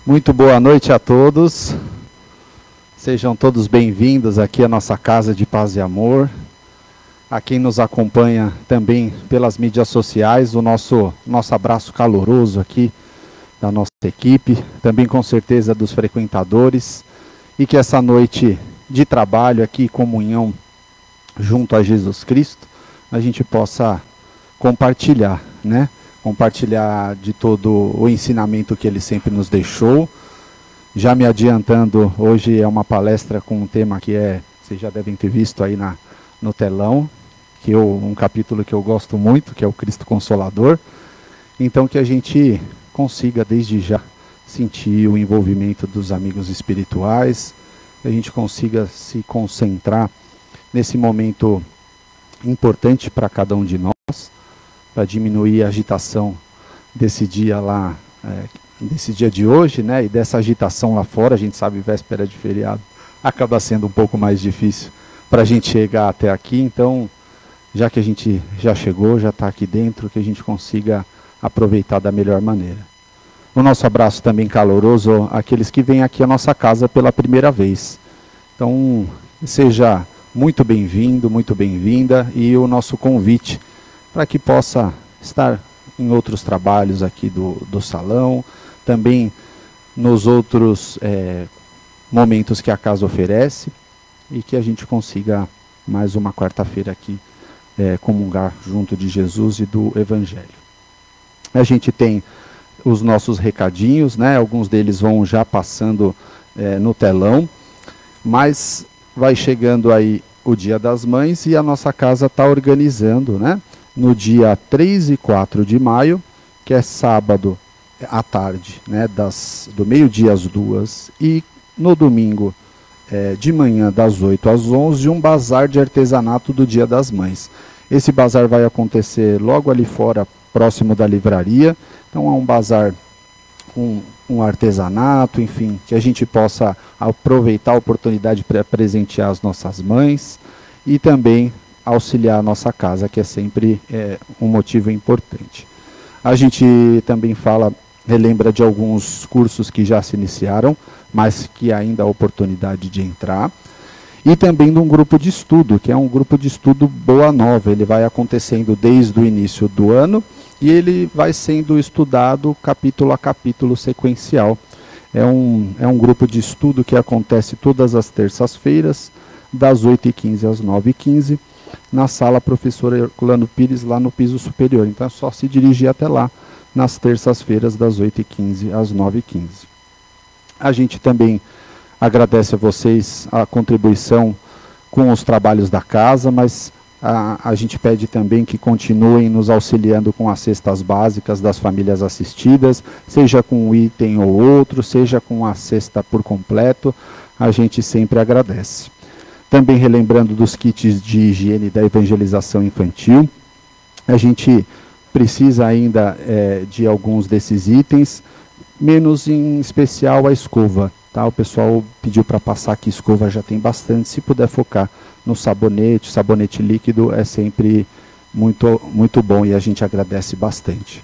Muito boa noite a todos. Sejam todos bem-vindos aqui à nossa casa de paz e amor. A quem nos acompanha também pelas mídias sociais, o nosso abraço caloroso aqui da nossa equipe, também com certeza dos frequentadores, e que essa noite de trabalho aqui, comunhão junto a Jesus Cristo, a gente possa compartilhar, né? Compartilhar de todo o ensinamento que ele sempre nos deixou. Já me adiantando, hoje é uma palestra com um tema que vocês já devem ter visto aí no telão, um capítulo que eu gosto muito, que é o Cristo Consolador. Então que a gente consiga desde já sentir o envolvimento dos amigos espirituais, que a gente consiga se concentrar nesse momento importante para cada um de nós, para diminuir a agitação desse dia lá, desse dia de hoje, né? E dessa agitação lá fora. A gente sabe, véspera de feriado acaba sendo um pouco mais difícil para a gente chegar até aqui. Então, já que a gente já chegou, já está aqui dentro, que a gente consiga aproveitar da melhor maneira. O nosso abraço também caloroso àqueles que vêm aqui à nossa casa pela primeira vez. Então, seja muito bem-vindo, muito bem-vinda, e o nosso convite para que possa estar em outros trabalhos aqui do salão, também nos outros momentos que a casa oferece, e que a gente consiga mais uma quarta-feira aqui comungar junto de Jesus e do Evangelho. A gente tem os nossos recadinhos, né? Alguns deles vão já passando no telão, mas vai chegando aí o Dia das Mães e a nossa casa está organizando, né? No dia 3 e 4 de maio, que é sábado à tarde, né? Do meio-dia às 2h, e no domingo de manhã das 8 às 11h, um bazar de artesanato do Dia das Mães. Esse bazar vai acontecer logo ali fora, próximo da livraria. Então é um bazar com um artesanato, enfim, que a gente possa aproveitar a oportunidade para presentear as nossas mães e também auxiliar a nossa casa, que é sempre um motivo importante. A gente também relembra de alguns cursos que já se iniciaram, mas que ainda há oportunidade de entrar. E também de um grupo de estudo, que é um grupo de estudo Boa Nova. Ele vai acontecendo desde o início do ano e ele vai sendo estudado capítulo a capítulo sequencial. É um grupo de estudo que acontece todas as terças-feiras, das 8h15 às 9h15, na sala Professor Herculano Pires, lá no piso superior. Então é só se dirigir até lá, nas terças-feiras, das 8h15 às 9h15. A gente também agradece a vocês a contribuição com os trabalhos da casa, mas a gente pede também que continuem nos auxiliando com as cestas básicas das famílias assistidas, seja com um item ou outro, seja com a cesta por completo, a gente sempre agradece. Também relembrando dos kits de higiene da evangelização infantil, a gente precisa ainda de alguns desses itens, menos em especial a escova. Tá? O pessoal pediu para passar que escova já tem bastante, se puder focar no sabonete líquido é sempre muito, muito bom e a gente agradece bastante.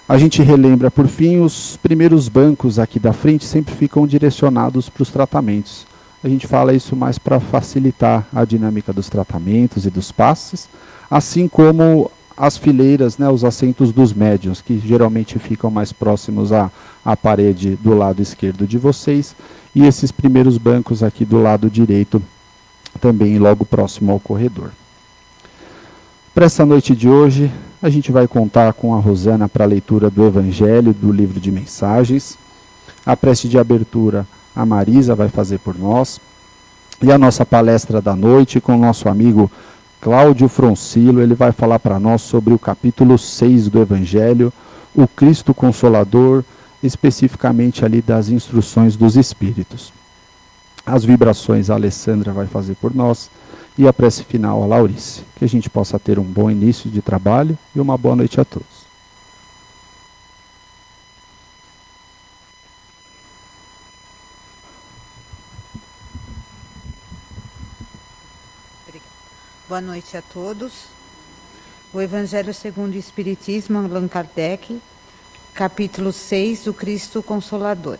A gente relembra, por fim, os primeiros bancos aqui da frente sempre ficam direcionados para os tratamentos. A gente fala isso mais para facilitar a dinâmica dos tratamentos e dos passes, assim como as fileiras, né, os assentos dos médiuns, que geralmente ficam mais próximos à parede do lado esquerdo de vocês, e esses primeiros bancos aqui do lado direito, também logo próximo ao corredor. Para essa noite de hoje, a gente vai contar com a Rosana para a leitura do Evangelho, do livro de mensagens. A prece de abertura a Marisa vai fazer por nós. E a nossa palestra da noite com o nosso amigo Cláudio Froncilo, ele vai falar para nós sobre o capítulo 6 do Evangelho, o Cristo Consolador, especificamente ali das instruções dos Espíritos. As vibrações a Alessandra vai fazer por nós e a prece final a Laurice. Que a gente possa ter um bom início de trabalho e uma boa noite a todos. Boa noite a todos. O Evangelho segundo o Espiritismo, Allan Kardec, Capítulo 6, o Cristo Consolador.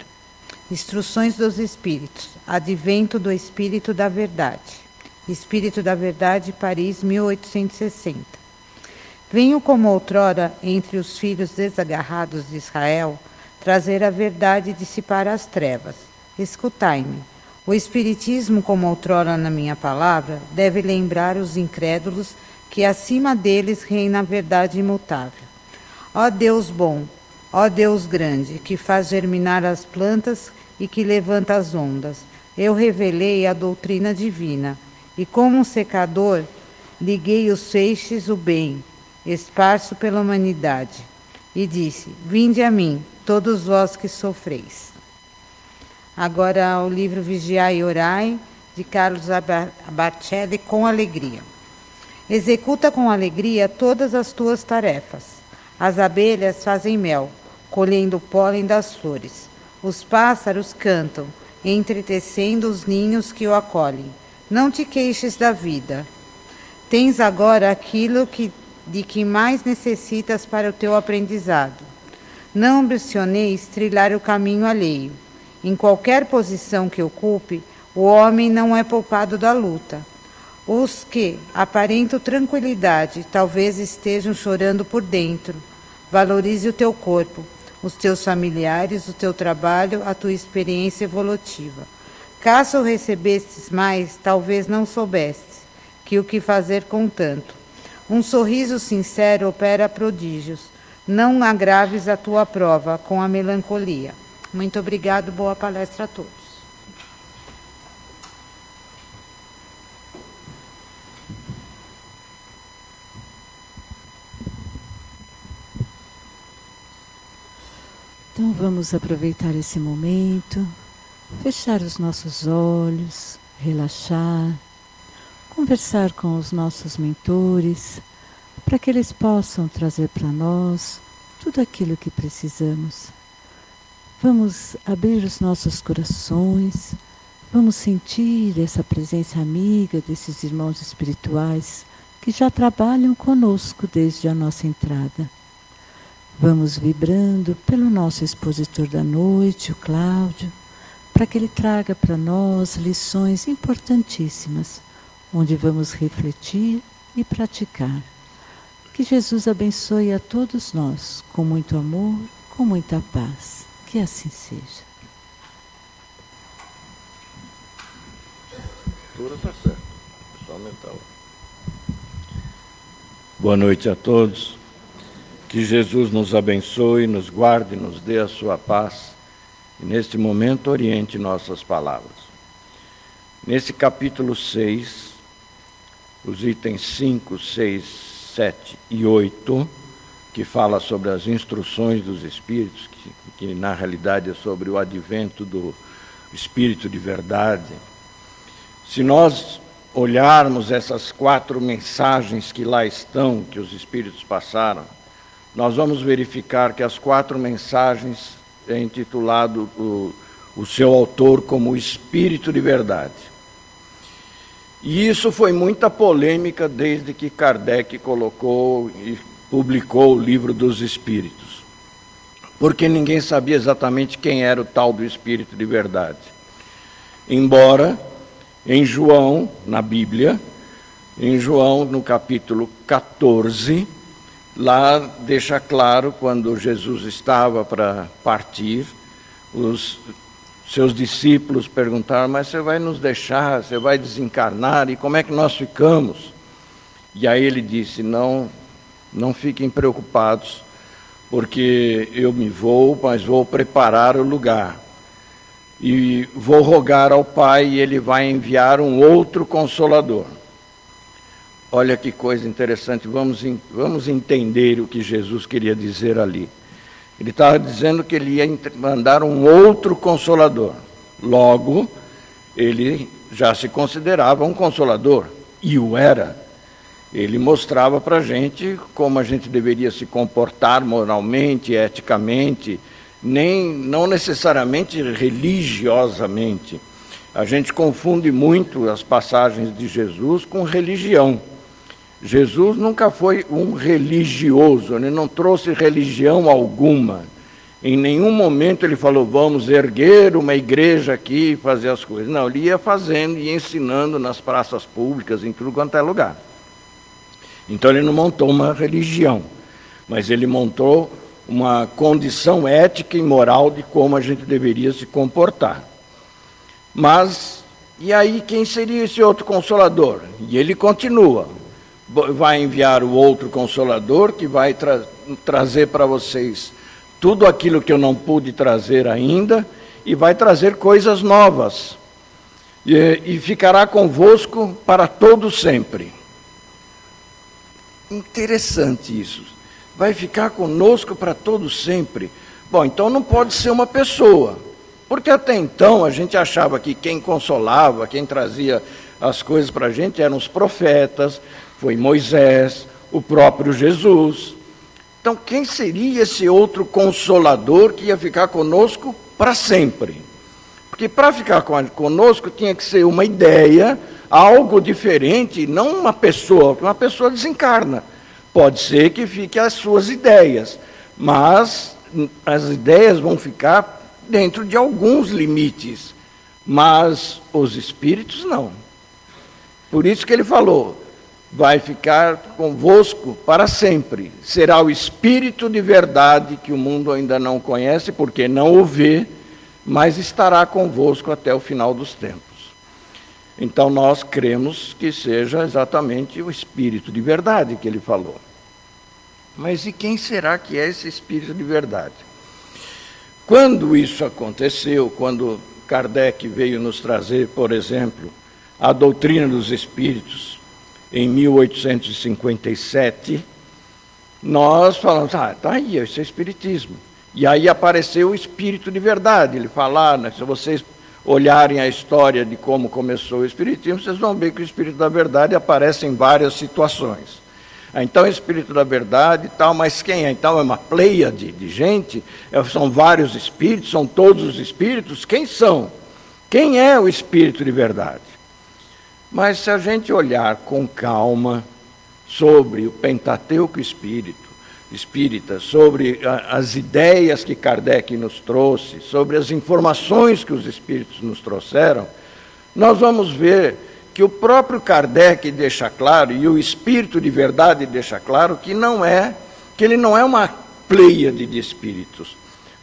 Instruções dos Espíritos. Advento do Espírito da Verdade. Espírito da Verdade, Paris, 1860. Venho como outrora entre os filhos desagarrados de Israel, trazer a verdade e dissipar as trevas. Escutai-me. O Espiritismo, como outrora na minha palavra, deve lembrar os incrédulos que acima deles reina a verdade imutável. Ó Deus bom, ó Deus grande, que faz germinar as plantas e que levanta as ondas, eu revelei a doutrina divina, e como um secador, liguei os feixes o bem, esparso pela humanidade, e disse, vinde a mim, todos vós que sofreis. Agora o livro Vigiai e Orai, de Carlos Abacelli, com alegria. Executa com alegria todas as tuas tarefas. As abelhas fazem mel, colhendo o pólen das flores. Os pássaros cantam, entretecendo os ninhos que o acolhem. Não te queixes da vida. Tens agora aquilo de que mais necessitas para o teu aprendizado. Não ambicioneis trilhar o caminho alheio. Em qualquer posição que ocupe, o homem não é poupado da luta. Os que aparentam tranquilidade talvez estejam chorando por dentro. Valorize o teu corpo, os teus familiares, o teu trabalho, a tua experiência evolutiva. Caso recebestes mais, talvez não soubestes que o que fazer com tanto. Um sorriso sincero opera prodígios. Não agraves a tua prova com a melancolia. Muito obrigado, boa palestra a todos. Então vamos aproveitar esse momento, fechar os nossos olhos, relaxar, conversar com os nossos mentores, para que eles possam trazer para nós tudo aquilo que precisamos. Vamos abrir os nossos corações, vamos sentir essa presença amiga desses irmãos espirituais que já trabalham conosco desde a nossa entrada. Vamos vibrando pelo nosso expositor da noite, o Cláudio, para que ele traga para nós lições importantíssimas, onde vamos refletir e praticar. Que Jesus abençoe a todos nós, com muito amor, com muita paz. Que assim seja. Está certo. Só aumentar. Boa noite a todos. Que Jesus nos abençoe, nos guarde, nos dê a sua paz e neste momento oriente nossas palavras. Nesse capítulo 6, os itens 5, 6, 7 e 8, que fala sobre as instruções dos Espíritos, que na realidade é sobre o advento do Espírito de verdade. Se nós olharmos essas 4 mensagens que lá estão, que os Espíritos passaram, nós vamos verificar que as 4 mensagens é intitulado o seu autor como Espírito de Verdade. E isso foi muita polêmica desde que Kardec colocou e publicou o Livro dos Espíritos, porque ninguém sabia exatamente quem era o tal do Espírito de Verdade. Embora em João, na Bíblia, em João, no capítulo 14, lá deixa claro, quando Jesus estava para partir, os seus discípulos perguntaram, mas você vai nos deixar, você vai desencarnar, e como é que nós ficamos? E aí ele disse, não fiquem preocupados, porque eu me vou, mas vou preparar o lugar. E vou rogar ao Pai, e Ele vai enviar um outro Consolador. Olha que coisa interessante, vamos entender o que Jesus queria dizer ali. Ele estava dizendo que Ele ia mandar um outro Consolador. Logo, Ele já se considerava um Consolador, e o era. Ele mostrava para a gente como a gente deveria se comportar moralmente, eticamente, não necessariamente religiosamente. A gente confunde muito as passagens de Jesus com religião. Jesus nunca foi um religioso, ele não trouxe religião alguma. Em nenhum momento ele falou, vamos erguer uma igreja aqui e fazer as coisas. Não, ele ia fazendo e ensinando nas praças públicas, em tudo quanto é lugar. Então ele não montou uma religião, mas ele montou uma condição ética e moral de como a gente deveria se comportar. Mas, e aí quem seria esse outro Consolador? E ele continua, vai enviar o outro Consolador que vai trazer para vocês tudo aquilo que eu não pude trazer ainda, e vai trazer coisas novas, e ficará convosco para todo sempre. Interessante isso. Vai ficar conosco para todo sempre. Bom, então não pode ser uma pessoa, porque até então a gente achava que quem consolava, quem trazia as coisas para a gente eram os profetas, foi Moisés, o próprio Jesus. Então, quem seria esse outro Consolador que ia ficar conosco para sempre? Porque para ficar conosco tinha que ser uma ideia, algo diferente, não uma pessoa, porque uma pessoa desencarna. Pode ser que fique as suas ideias, mas as ideias vão ficar dentro de alguns limites, mas os espíritos não. Por isso que ele falou, vai ficar convosco para sempre. Será o Espírito de verdade que o mundo ainda não conhece, porque não o vê, mas estará convosco até o final dos tempos. Então nós cremos que seja exatamente o Espírito de verdade que ele falou. Mas e quem será que é esse Espírito de verdade? Quando isso aconteceu, quando Kardec veio nos trazer, por exemplo, a doutrina dos Espíritos, em 1857, nós falamos, está aí, esse é o Espiritismo. E aí apareceu o Espírito de verdade. Ele fala, se vocês olharem a história de como começou o Espiritismo, vocês vão ver que o Espírito da verdade aparece em várias situações. Então, o Espírito da verdade e tal, mas quem é? Então, é uma pleiade de gente? São vários espíritos? São todos os espíritos? Quem são? Quem é o Espírito de verdade? Mas se a gente olhar com calma sobre o Pentateuco espírita, sobre as ideias que Kardec nos trouxe, sobre as informações que os espíritos nos trouxeram, nós vamos ver que o próprio Kardec deixa claro, e o Espírito de verdade deixa claro, que ele não é uma pleiade de espíritos.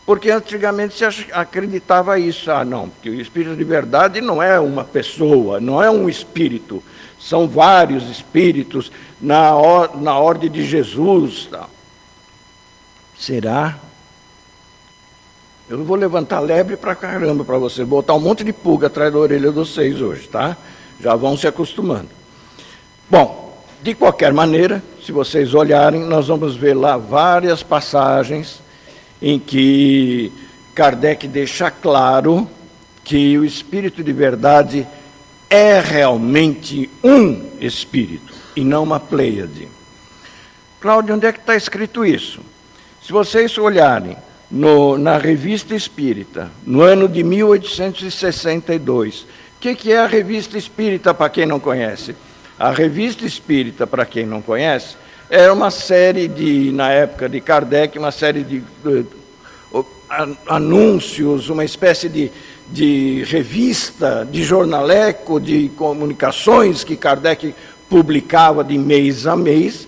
Porque antigamente se acreditava isso, não, porque o Espírito de verdade não é uma pessoa, não é um espírito, são vários espíritos na ordem de Jesus. Tá? Será? Eu não vou levantar lebre para caramba para você, botar um monte de pulga atrás da orelha de vocês hoje, tá? Já vão se acostumando. Bom, de qualquer maneira, se vocês olharem, nós vamos ver lá várias passagens em que Kardec deixa claro que o Espírito de verdade é realmente um Espírito, e não uma pleiade. Cláudio, onde é que está escrito isso? Se vocês olharem na Revista Espírita, no ano de 1862, o que é a Revista Espírita, para quem não conhece? A Revista Espírita, para quem não conhece, era uma série na época de Kardec, uma série de anúncios, uma espécie de revista, de jornaleco, de comunicações que Kardec publicava de mês a mês,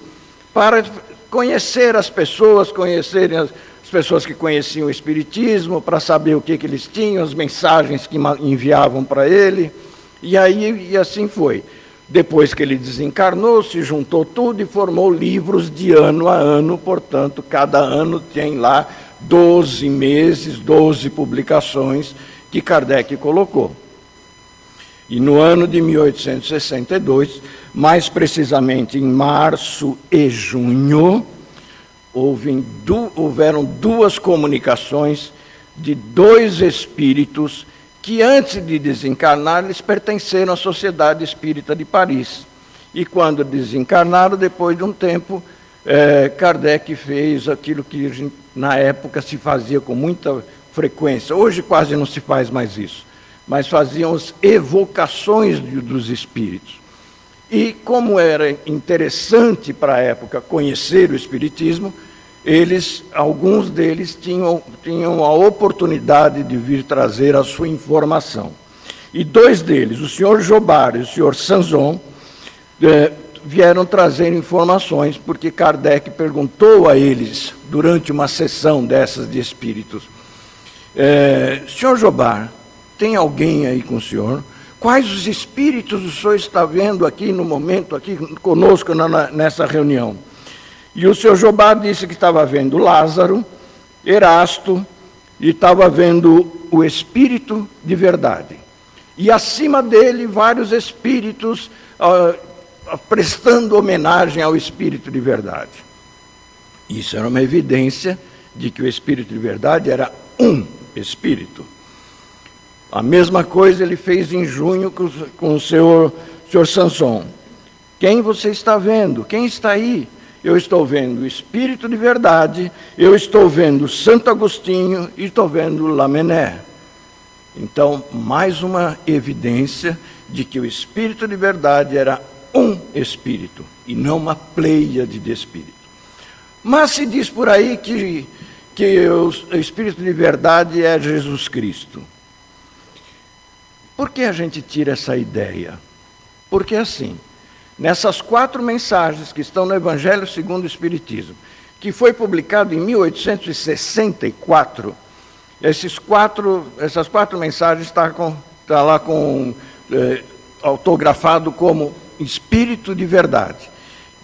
para conhecer as pessoas, conhecerem as pessoas que conheciam o Espiritismo, para saber o que eles tinham, as mensagens que enviavam para ele, e assim foi. Depois que ele desencarnou, se juntou tudo e formou livros de ano a ano, portanto, cada ano tem lá 12 meses, 12 publicações que Kardec colocou. E no ano de 1862, mais precisamente em março e junho, houveram duas comunicações de dois espíritos que antes de desencarnar, eles pertenceram à Sociedade Espírita de Paris. E quando desencarnaram, depois de um tempo, Kardec fez aquilo que na época se fazia com muita frequência. Hoje quase não se faz mais isso, mas faziam as evocações dos espíritos. E como era interessante para a época conhecer o Espiritismo, alguns deles tinham a oportunidade de vir trazer a sua informação. E dois deles, o senhor Jobar e o senhor Sanson, vieram trazer informações, porque Kardec perguntou a eles, durante uma sessão dessas de espíritos, senhor Jobar, tem alguém aí com o senhor? Quais os espíritos o senhor está vendo aqui no momento, aqui conosco nessa reunião? E o senhor Jobar disse que estava vendo Lázaro, Erasto, e estava vendo o Espírito de Verdade. E acima dele, vários espíritos prestando homenagem ao Espírito de Verdade. Isso era uma evidência de que o Espírito de Verdade era um Espírito. A mesma coisa ele fez em junho com o senhor Sanson. Quem você está vendo? Quem está aí? Eu estou vendo o Espírito de Verdade, eu estou vendo Santo Agostinho e estou vendo Lamennais. Então, mais uma evidência de que o Espírito de Verdade era um Espírito, e não uma pleiade de Espíritos. Mas se diz por aí que o Espírito de Verdade é Jesus Cristo. Por que a gente tira essa ideia? Porque assim, nessas 4 mensagens que estão no Evangelho segundo o Espiritismo, que foi publicado em 1864, essas 4 mensagens estão lá autografado como Espírito de Verdade.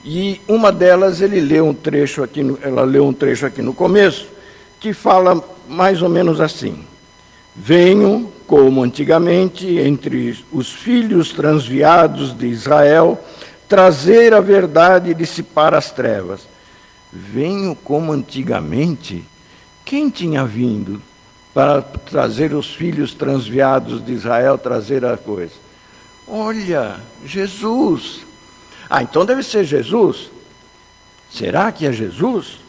E uma delas ela leu um trecho aqui no começo, que fala mais ou menos assim: venho, como antigamente, entre os filhos transviados de Israel, trazer a verdade e dissipar as trevas. Venho como antigamente? Quem tinha vindo para trazer os filhos transviados de Israel, trazer a coisa? Olha, Jesus. Então deve ser Jesus. Será que é Jesus?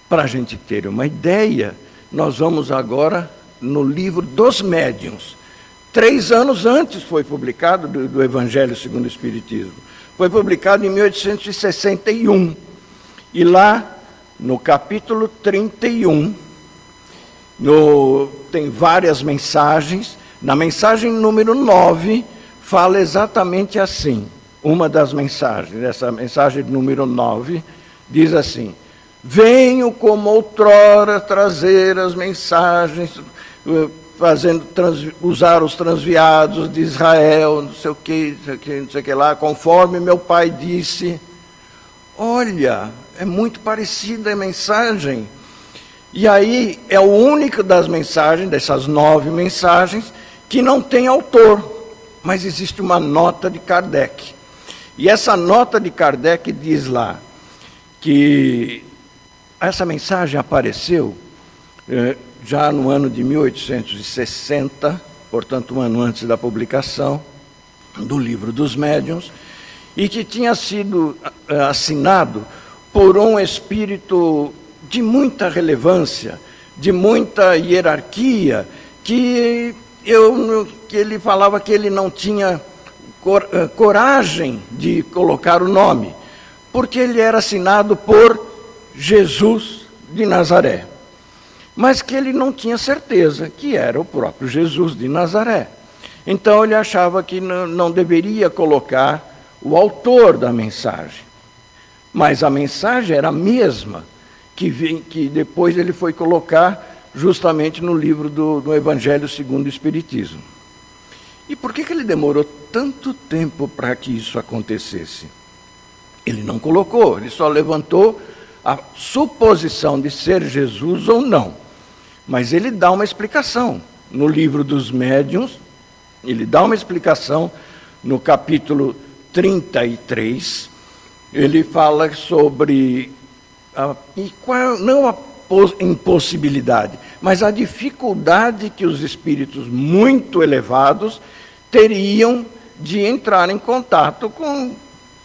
Para a gente ter uma ideia, nós vamos agora no livro dos Médiuns. 3 anos antes foi publicado do Evangelho segundo o Espiritismo. Foi publicado em 1861. E lá, no capítulo 31, tem várias mensagens. Na mensagem número 9, fala exatamente assim. Uma das mensagens, essa mensagem número 9, diz assim: venho como outrora trazer as mensagens, usar os transviados de Israel, não sei o que lá, conforme meu pai disse. Olha, é muito parecida a mensagem. E aí é o único das mensagens, dessas 9 mensagens, que não tem autor, mas existe uma nota de Kardec. E essa nota de Kardec diz lá que essa mensagem apareceu já no ano de 1860, portanto, um ano antes da publicação do Livro dos Médiuns, e que tinha sido assinado por um espírito de muita relevância, de muita hierarquia, que ele falava que ele não tinha coragem de colocar o nome, porque ele era assinado por Jesus de Nazaré, mas que ele não tinha certeza que era o próprio Jesus de Nazaré. Então ele achava que não deveria colocar o autor da mensagem, mas a mensagem era a mesma que depois ele foi colocar justamente no livro do Evangelho segundo o Espiritismo. E por que ele demorou tanto tempo para que isso acontecesse? Ele não colocou, ele só levantou a suposição de ser Jesus ou não. Mas ele dá uma explicação. No livro dos Médiuns, ele dá uma explicação no capítulo 33. Ele fala sobre, não a impossibilidade, mas a dificuldade que os espíritos muito elevados teriam de entrar em contato com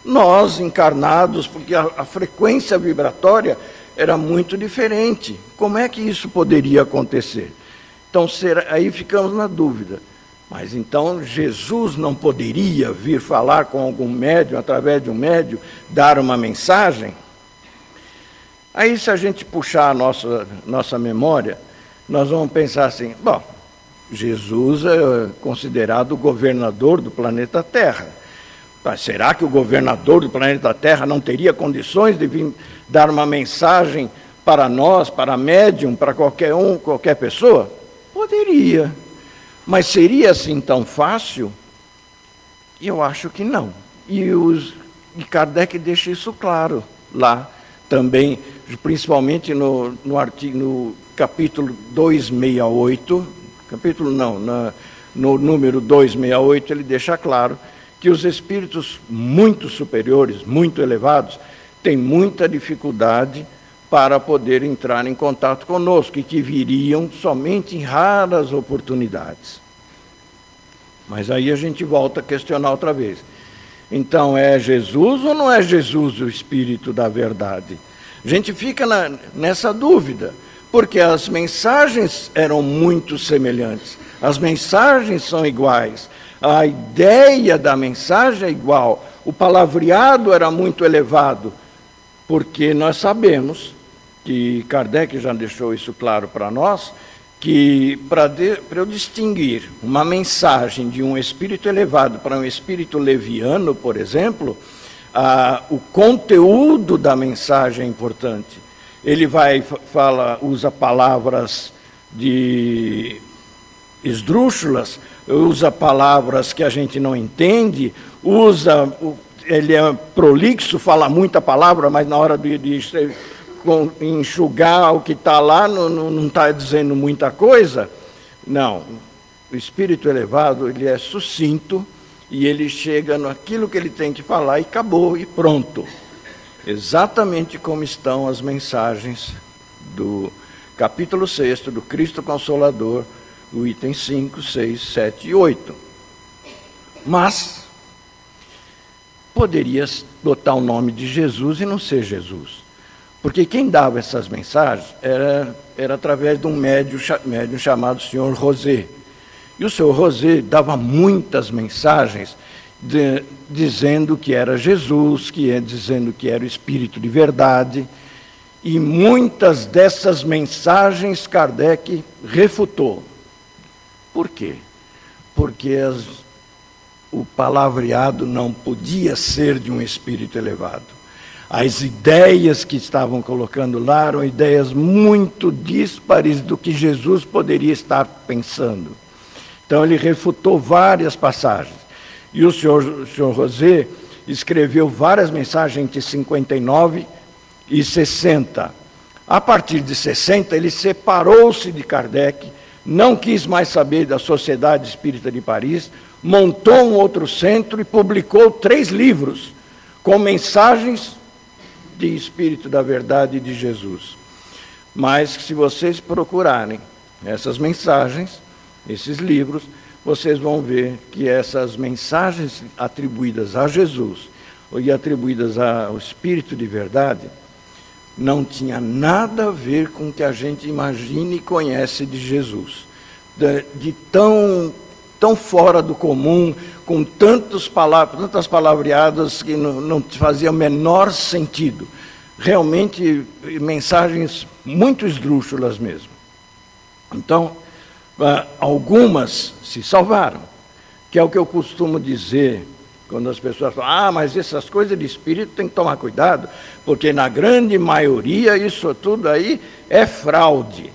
nós encarnados, porque a frequência vibratória era muito diferente. Como é que isso poderia acontecer? Então, aí ficamos na dúvida. Mas então Jesus não poderia vir falar com algum médium, através de um médium, dar uma mensagem? Aí, se a gente puxar a nossa memória, nós vamos pensar assim, bom, Jesus é considerado o governador do planeta Terra. Mas será que o governador do planeta Terra não teria condições de vir dar uma mensagem para nós, para médium, para qualquer pessoa? Poderia. Mas seria assim tão fácil? Eu acho que não. E Kardec deixa isso claro lá também, principalmente no capítulo 268, no número 268, ele deixa claro que os espíritos muito superiores, muito elevados, têm muita dificuldade para poder entrar em contato conosco, e que viriam somente em raras oportunidades. Mas aí a gente volta a questionar outra vez. Então, é Jesus ou não é Jesus o Espírito da verdade? A gente fica nessa dúvida, porque as mensagens eram muito semelhantes, as mensagens são iguais, a ideia da mensagem é igual, o palavreado era muito elevado, porque nós sabemos que Kardec já deixou isso claro para nós, que para eu distinguir uma mensagem de um espírito elevado para um espírito leviano, por exemplo, o conteúdo da mensagem é importante. Ele usa palavras de esdrúxulas, usa palavras que a gente não entende, ele é prolixo, fala muita palavra, mas na hora de enxugar o que está lá, não está dizendo muita coisa. Não, o espírito elevado, ele é sucinto, e ele chega naquilo que ele tem que falar, e acabou, e pronto. Exatamente como estão as mensagens do capítulo 6 do Cristo Consolador, o item 5, 6, 7 e 8. Mas poderia botar o nome de Jesus e não ser Jesus. Porque quem dava essas mensagens era através de um médium chamado Senhor Rosé. E o Senhor Rosé dava muitas mensagens dizendo que era Jesus, dizendo que era o Espírito de verdade. E muitas dessas mensagens Kardec refutou. Por quê? Porque o palavreado não podia ser de um espírito elevado. As ideias que estavam colocando lá eram ideias muito díspares do que Jesus poderia estar pensando. Então ele refutou várias passagens. E o senhor Rosé escreveu várias mensagens entre 59 e 60. A partir de 60, ele separou-se de Kardec, não quis mais saber da Sociedade Espírita de Paris, montou um outro centro e publicou 3 livros com mensagens de Espírito da Verdade e de Jesus. Mas se vocês procurarem essas mensagens, esses livros, vocês vão ver que essas mensagens atribuídas a Jesus e atribuídas ao Espírito de Verdade não tinha nada a ver com o que a gente imagina e conhece de Jesus. De tão fora do comum, com tantas palavreadas que não fazia o menor sentido. Realmente, mensagens muito esdrúxulas mesmo. Então, algumas se salvaram, que é o que eu costumo dizer quando as pessoas falam, mas essas coisas de espírito tem que tomar cuidado, porque na grande maioria isso tudo aí é fraude.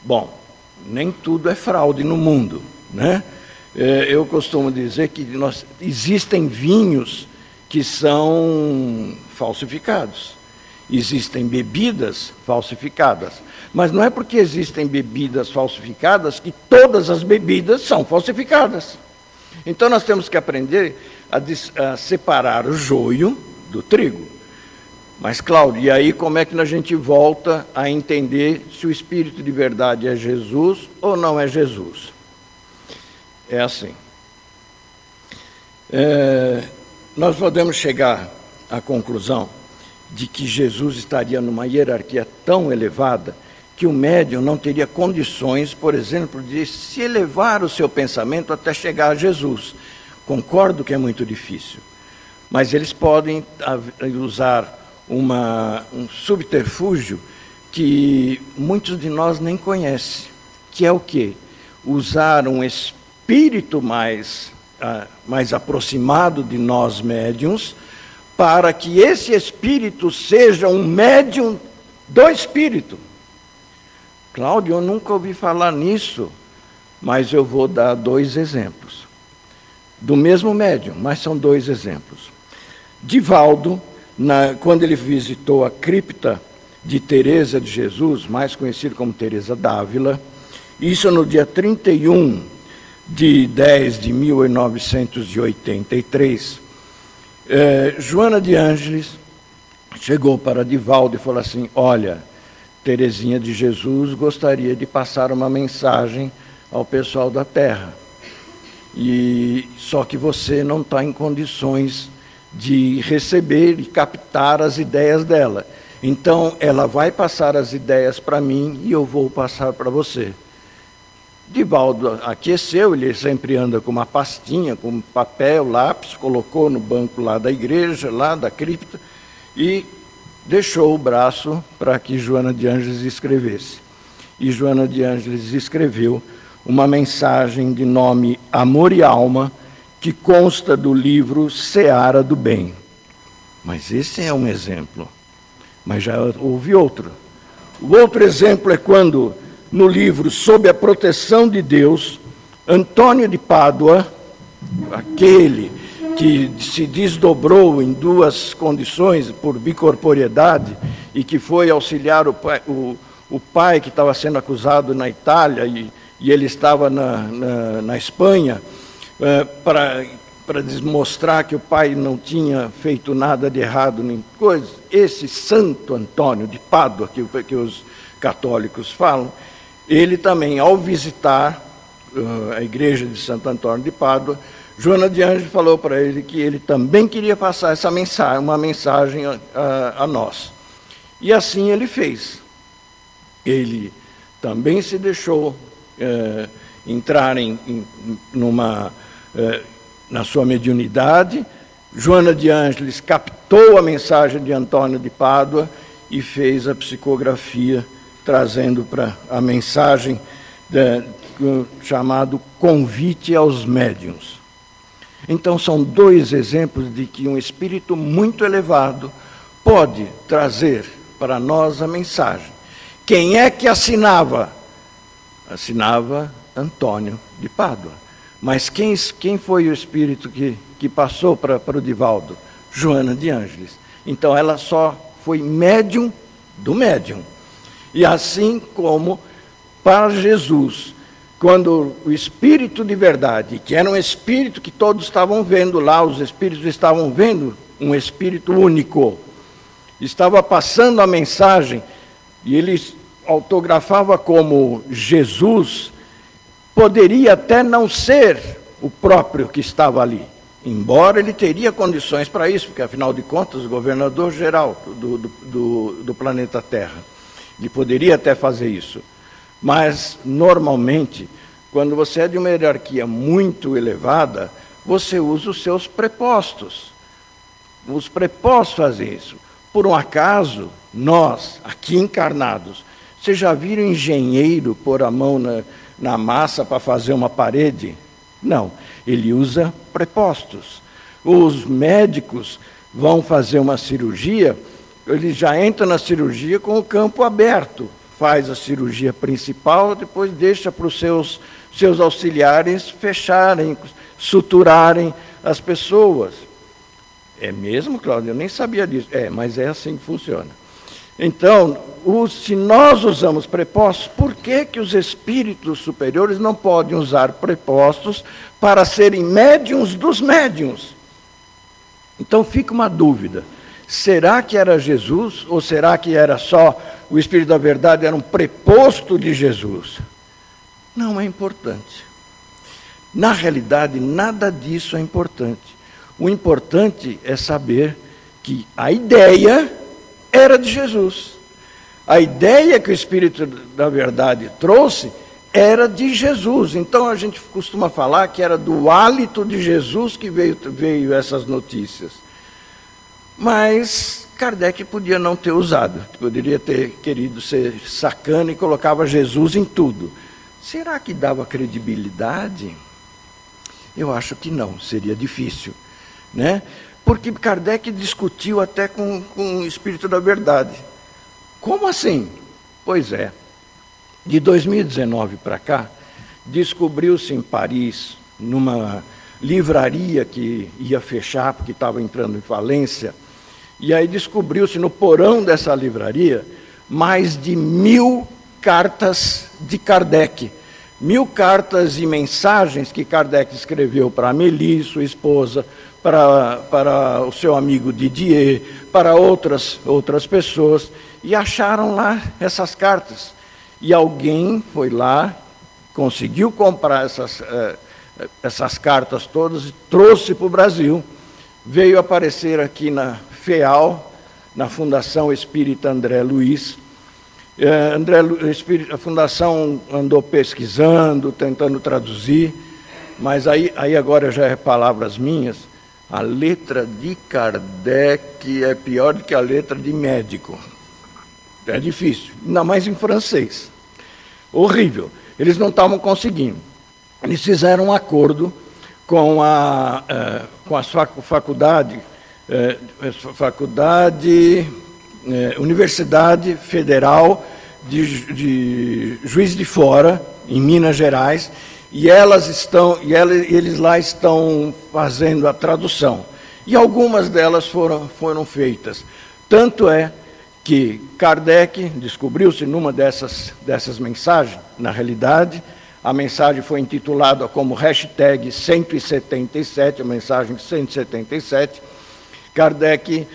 Bom, nem tudo é fraude no mundo, né? Eu costumo dizer que existem vinhos que são falsificados, existem bebidas falsificadas, mas não é porque existem bebidas falsificadas que todas as bebidas são falsificadas. Então nós temos que aprender a separar o joio do trigo. Mas, Cláudio, e aí como é que a gente volta a entender se o Espírito de verdade é Jesus ou não é Jesus? É assim. Nós podemos chegar à conclusão de que Jesus estaria numa hierarquia tão elevada que o médium não teria condições, por exemplo, de se elevar o seu pensamento até chegar a Jesus. Concordo que é muito difícil, mas eles podem usar um subterfúgio que muitos de nós nem conhecem, que é o quê? Usar um espírito mais aproximado de nós médiuns, para que esse espírito seja um médium do espírito. Cláudio, eu nunca ouvi falar nisso, mas eu vou dar 2 exemplos. Do mesmo médium, mas são 2 exemplos. Divaldo, quando ele visitou a cripta de Teresa de Jesus, mais conhecida como Teresa d'Ávila, isso no dia 31 de 10 de 1983, Joana de Ângeles chegou para Divaldo e falou assim: olha, Teresinha de Jesus gostaria de passar uma mensagem ao pessoal da Terra, só que você não está em condições de receber e captar as ideias dela. Então, ela vai passar as ideias para mim e eu vou passar para você. Divaldo aqueceu, ele sempre anda com uma pastinha, com papel, lápis, colocou no banco lá da igreja, lá da cripta, e deixou o braço para que Joana de Ângeles escrevesse. E Joana de Ângeles escreveu uma mensagem de nome Amor e Alma, que consta do livro Seara do Bem. Mas esse é um exemplo. Mas já houve outro. O outro exemplo é quando, no livro Sob a Proteção de Deus, Antônio de Pádua, aquele que se desdobrou em 2 condições por bicorporiedade e que foi auxiliar o pai que estava sendo acusado na Itália e ele estava na Espanha, para demonstrar que o pai não tinha feito nada de errado nem coisa. Esse Santo Antônio de Pádua, que os católicos falam, ele também, ao visitar a igreja de Santo Antônio de Pádua, Joana de Ângeles falou para ele que ele também queria passar essa mensagem, uma mensagem a nós. E assim ele fez. Ele também se deixou entrar na sua mediunidade. Joana de Ângeles captou a mensagem de Antônio de Pádua e fez a psicografia, trazendo para a mensagem chamado Convite aos Médiuns. Então, são 2 exemplos de que um espírito muito elevado pode trazer para nós a mensagem. Quem é que assinava? Assinava Antônio de Pádua. Mas quem foi o espírito que passou para o Divaldo? Joana de Ângeles. Então, ela só foi médium do médium. E assim como para Jesus, quando o Espírito de verdade, que era um Espírito que todos estavam vendo lá, os Espíritos estavam vendo um Espírito único, estava passando a mensagem, e ele autografava como Jesus, poderia até não ser o próprio que estava ali, embora ele teria condições para isso, porque, afinal de contas, o governador geral do planeta Terra, ele poderia até fazer isso. Mas, normalmente, quando você é de uma hierarquia muito elevada, você usa os seus prepostos. Os prepostos fazem isso. Por um acaso, nós, aqui encarnados, vocês já viram engenheiro pôr a mão na massa para fazer uma parede? Não, ele usa prepostos. Os médicos vão fazer uma cirurgia, ele já entra na cirurgia com o campo aberto. Faz a cirurgia principal, depois deixa para os seus auxiliares fecharem, suturarem as pessoas. É mesmo, Cláudio? Eu nem sabia disso. Mas é assim que funciona. Então, se nós usamos prepostos, por que os espíritos superiores não podem usar prepostos para serem médiuns dos médiuns? Então fica uma dúvida. Será que era Jesus ou será que era só o Espírito da Verdade, era um preposto de Jesus? Não é importante. Na realidade, nada disso é importante. O importante é saber que a ideia era de Jesus. A ideia que o Espírito da Verdade trouxe era de Jesus. Então a gente costuma falar que era do hálito de Jesus que veio essas notícias. Mas Kardec podia não ter usado, poderia ter querido ser sacana e colocava Jesus em tudo. Será que dava credibilidade? Eu acho que não, seria difícil, né? Porque Kardec discutiu até com o Espírito da Verdade. Como assim? Pois é, de 2019 para cá, descobriu-se em Paris, numa livraria que ia fechar porque estava entrando em falência, e aí descobriu-se no porão dessa livraria mais de 1000 cartas de Kardec. 1000 cartas e mensagens que Kardec escreveu para Amélie, sua esposa, para o seu amigo Didier, para outras pessoas, e acharam lá essas cartas. E alguém foi lá, conseguiu comprar essas cartas todas e trouxe para o Brasil. Veio aparecer aqui na FEAL, na Fundação Espírita André Luiz. A Fundação andou pesquisando, tentando traduzir, mas aí agora já é palavras minhas, a letra de Kardec é pior do que a letra de médico. É difícil, ainda mais em francês. Horrível. Eles não estavam conseguindo. Eles fizeram um acordo com a Universidade Federal de Juiz de Fora, em Minas Gerais, e eles lá estão fazendo a tradução. E algumas delas foram feitas. Tanto é que Kardec descobriu-se numa dessas mensagens, na realidade, a mensagem foi intitulada como hashtag 177, a mensagem 177. Kardec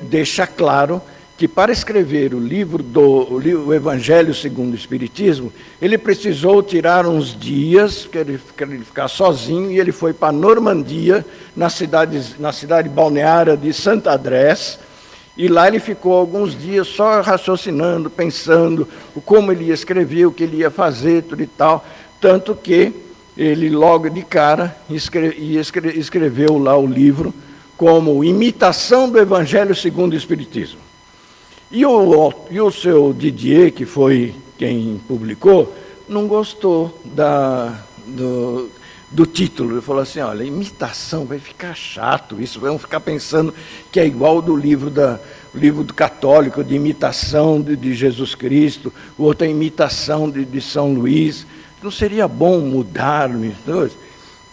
deixa claro que para escrever o Evangelho segundo o Espiritismo, ele precisou tirar uns dias, que ele ficar sozinho, e ele foi para a Normandia, na cidade balneária de Saint-Adresse, e lá ele ficou alguns dias só raciocinando, pensando como ele ia escrever, o que ele ia fazer, tudo e tal, tanto que ele logo de cara escreveu lá o livro como Imitação do Evangelho segundo o Espiritismo. E o seu Didier, que foi quem publicou, não gostou do título. Ele falou assim, olha, imitação, vai ficar chato isso, vamos ficar pensando que é igual do livro do católico, de imitação de Jesus Cristo, o outro é imitação de São Luís. Não seria bom mudar?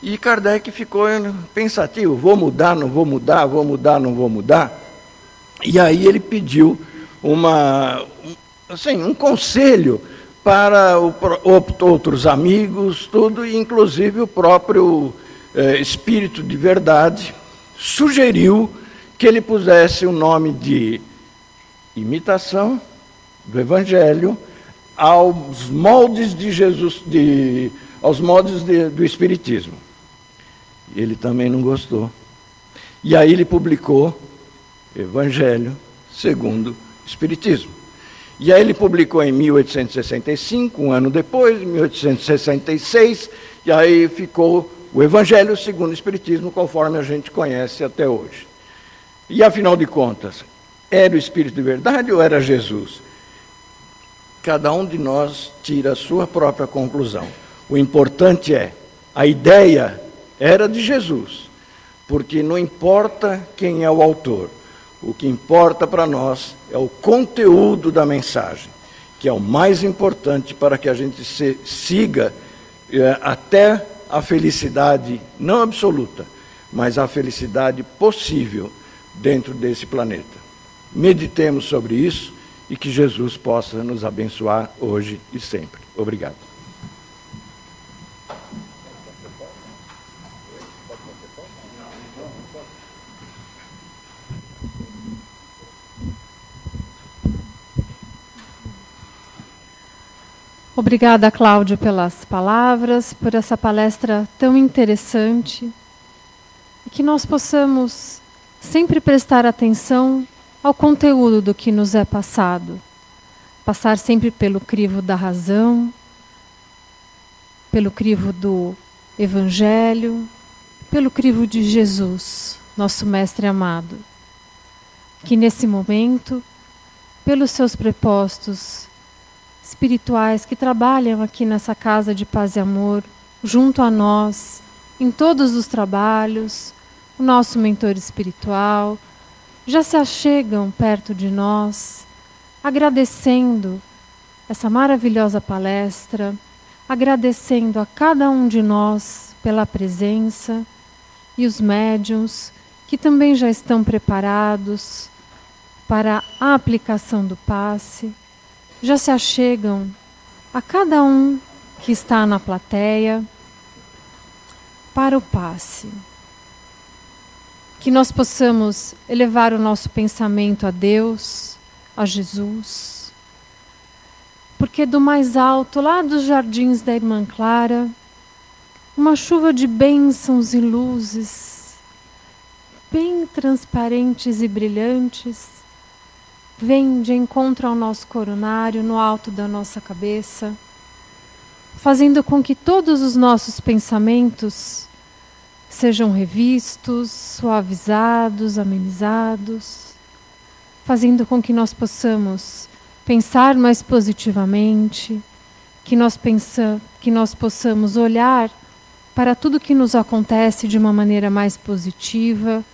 E Kardec ficou pensativo, vou mudar, não vou mudar, vou mudar, não vou mudar. E aí ele pediu um conselho para outros amigos, tudo, e inclusive o próprio Espírito de Verdade sugeriu que ele pusesse o nome de Imitação do Evangelho aos moldes de Jesus, aos moldes do Espiritismo. Ele também não gostou. E aí ele publicou Evangelho segundo o Espiritismo. E aí ele publicou em 1865, um ano depois, em 1866, e aí ficou o Evangelho segundo o Espiritismo, conforme a gente conhece até hoje. E, afinal de contas, era o Espírito de Verdade ou era Jesus? Cada um de nós tira a sua própria conclusão. O importante é, a ideia era de Jesus, porque não importa quem é o autor, o que importa para nós é o conteúdo da mensagem, que é o mais importante para que a gente siga até a felicidade, não absoluta, mas a felicidade possível dentro desse planeta. Meditemos sobre isso e que Jesus possa nos abençoar hoje e sempre. Obrigado. Obrigada, Cláudio, pelas palavras, por essa palestra tão interessante. E que nós possamos sempre prestar atenção ao conteúdo do que nos é passado. Passar sempre pelo crivo da razão, pelo crivo do Evangelho, pelo crivo de Jesus, nosso Mestre amado. que nesse momento, pelos seus prepostos espirituais que trabalham aqui nessa casa de paz e amor, junto a nós, em todos os trabalhos, o nosso mentor espiritual, já se achegam perto de nós, agradecendo essa maravilhosa palestra, agradecendo a cada um de nós pela presença, e os médiuns que também já estão preparados para a aplicação do passe, já se achegam a cada um que está na plateia para o passe. Que nós possamos elevar o nosso pensamento a Deus, a Jesus, porque do mais alto, lá dos jardins da Irmã Clara, uma chuva de bênçãos e luzes, bem transparentes e brilhantes, vem de encontro ao nosso coronário, no alto da nossa cabeça, fazendo com que todos os nossos pensamentos sejam revistos, suavizados, amenizados, fazendo com que nós possamos pensar mais positivamente, que nós possamos olhar para tudo que nos acontece de uma maneira mais positiva,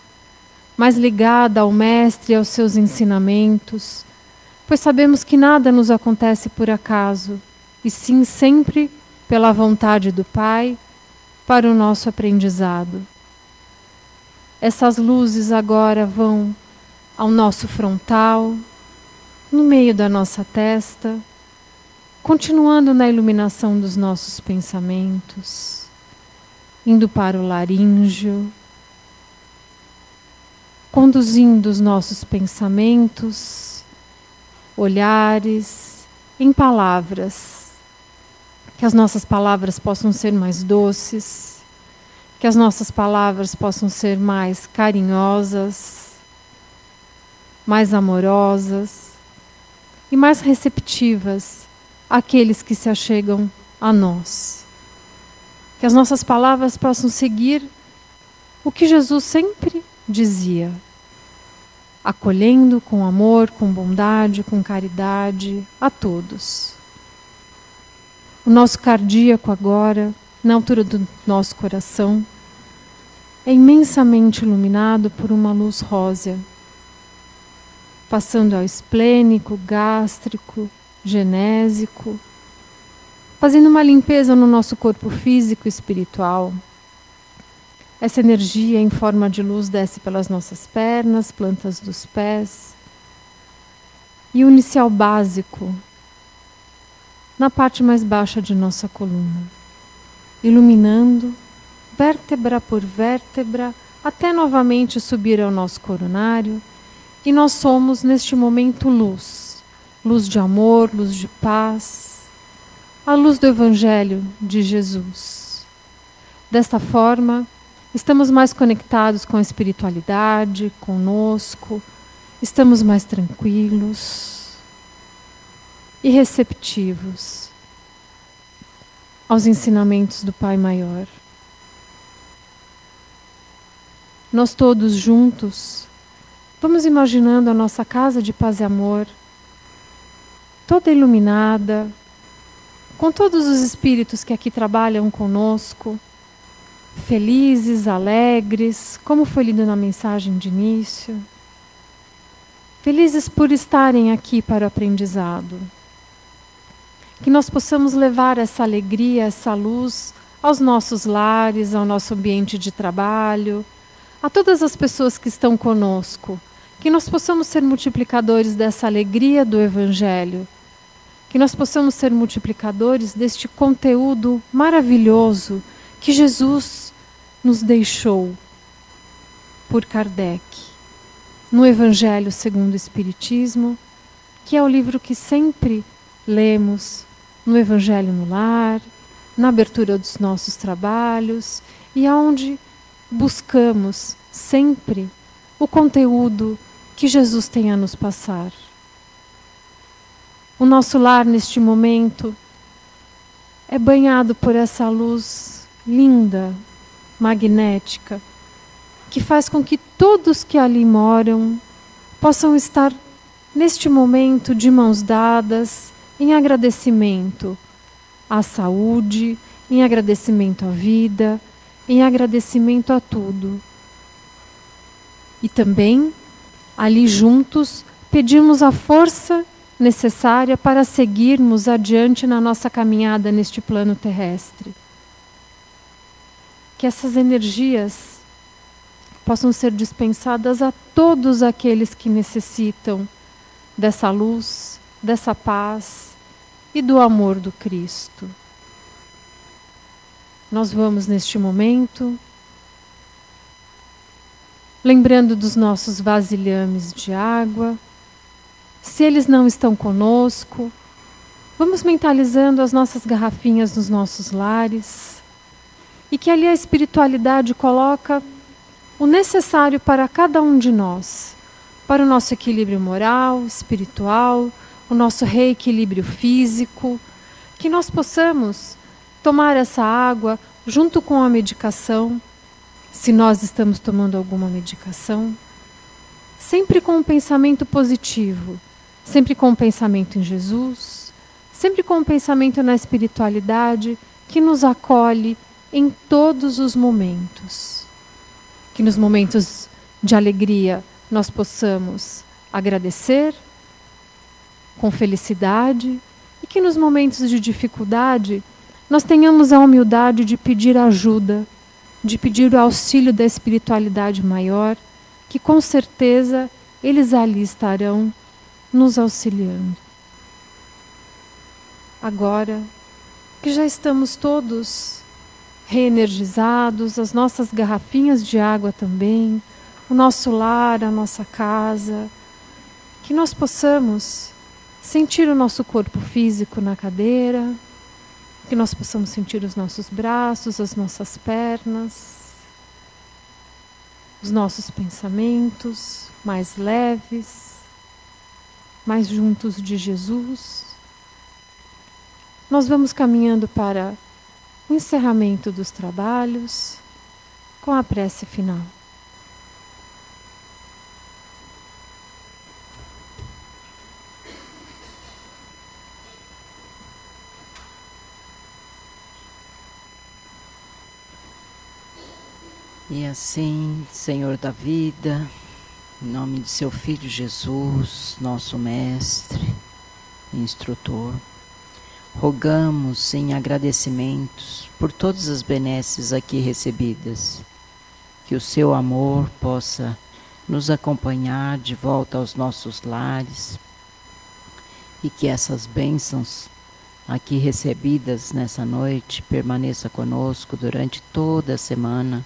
mais ligada ao Mestre e aos seus ensinamentos, pois sabemos que nada nos acontece por acaso, e sim sempre pela vontade do Pai, para o nosso aprendizado. Essas luzes agora vão ao nosso frontal, no meio da nossa testa, continuando na iluminação dos nossos pensamentos, indo para o laríngeo, conduzindo os nossos pensamentos, olhares, em palavras. Que as nossas palavras possam ser mais doces, que as nossas palavras possam ser mais carinhosas, mais amorosas e mais receptivas àqueles que se achegam a nós. Que as nossas palavras possam seguir o que Jesus sempre dizia, acolhendo com amor, com bondade, com caridade a todos. O nosso cardíaco agora, na altura do nosso coração, é imensamente iluminado por uma luz rósea, passando ao esplênico, gástrico, genésico, fazendo uma limpeza no nosso corpo físico e espiritual. Essa energia em forma de luz desce pelas nossas pernas, plantas dos pés, e une-se ao básico, na parte mais baixa de nossa coluna, iluminando vértebra por vértebra, até novamente subir ao nosso coronário, e nós somos neste momento luz, luz de amor, luz de paz, a luz do Evangelho de Jesus. Desta forma, estamos mais conectados com a espiritualidade, conosco, estamos mais tranquilos e receptivos aos ensinamentos do Pai Maior. Nós todos juntos vamos imaginando a nossa casa de paz e amor, toda iluminada, com todos os espíritos que aqui trabalham conosco, felizes, alegres, como foi lido na mensagem de início, felizes por estarem aqui para o aprendizado. Que nós possamos levar essa alegria, essa luz aos nossos lares, ao nosso ambiente de trabalho, a todas as pessoas que estão conosco, que nós possamos ser multiplicadores dessa alegria do Evangelho, que nós possamos ser multiplicadores deste conteúdo maravilhoso que Jesus nos deixou por Kardec, no Evangelho segundo o Espiritismo, que é o livro que sempre lemos no Evangelho no Lar, na abertura dos nossos trabalhos, e aonde buscamos sempre o conteúdo que Jesus tem a nos passar. O nosso lar neste momento é banhado por essa luz linda, magnética, que faz com que todos que ali moram possam estar neste momento de mãos dadas, em agradecimento à saúde, em agradecimento à vida, em agradecimento a tudo. E também, ali juntos, pedimos a força necessária para seguirmos adiante na nossa caminhada neste plano terrestre. Que essas energias possam ser dispensadas a todos aqueles que necessitam dessa luz, dessa paz e do amor do Cristo. Nós vamos neste momento lembrando dos nossos vasilhames de água. Se eles não estão conosco, vamos mentalizando as nossas garrafinhas nos nossos lares e que ali a espiritualidade coloca o necessário para cada um de nós, para o nosso equilíbrio moral, espiritual, o nosso reequilíbrio físico, que nós possamos tomar essa água junto com a medicação, se nós estamos tomando alguma medicação, sempre com um pensamento positivo, sempre com um pensamento em Jesus, sempre com um pensamento na espiritualidade que nos acolhe em todos os momentos. Que nos momentos de alegria nós possamos agradecer com felicidade e que nos momentos de dificuldade nós tenhamos a humildade de pedir ajuda, de pedir o auxílio da espiritualidade maior, que com certeza eles ali estarão nos auxiliando. Agora que já estamos todos reenergizados, as nossas garrafinhas de água também, o nosso lar, a nossa casa, que nós possamos sentir o nosso corpo físico na cadeira, que nós possamos sentir os nossos braços, as nossas pernas, os nossos pensamentos mais leves, mais juntos de Jesus. Nós vamos caminhando para o encerramento dos trabalhos com a prece final. E assim, Senhor da vida, em nome de seu Filho Jesus, nosso Mestre, Instrutor, rogamos em agradecimentos por todas as benesses aqui recebidas, que o seu amor possa nos acompanhar de volta aos nossos lares e que essas bênçãos aqui recebidas nessa noite permaneça conosco durante toda a semana,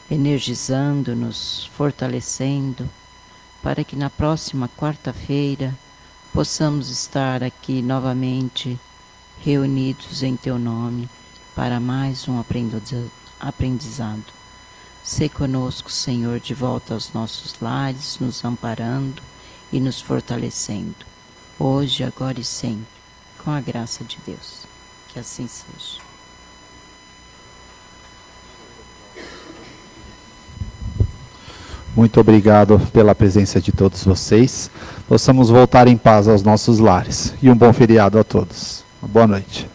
energizando-nos, fortalecendo, para que na próxima quarta-feira possamos estar aqui novamente reunidos em Teu nome para mais um aprendizado. Sê conosco, Senhor, de volta aos nossos lares, nos amparando e nos fortalecendo, hoje, agora e sempre, com a graça de Deus. Que assim seja. Muito obrigado pela presença de todos vocês. Possamos voltar em paz aos nossos lares. E um bom feriado a todos. Uma boa noite.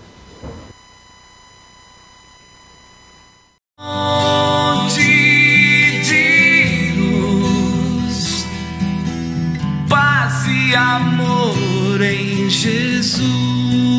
De luz, paz e amor em Jesus.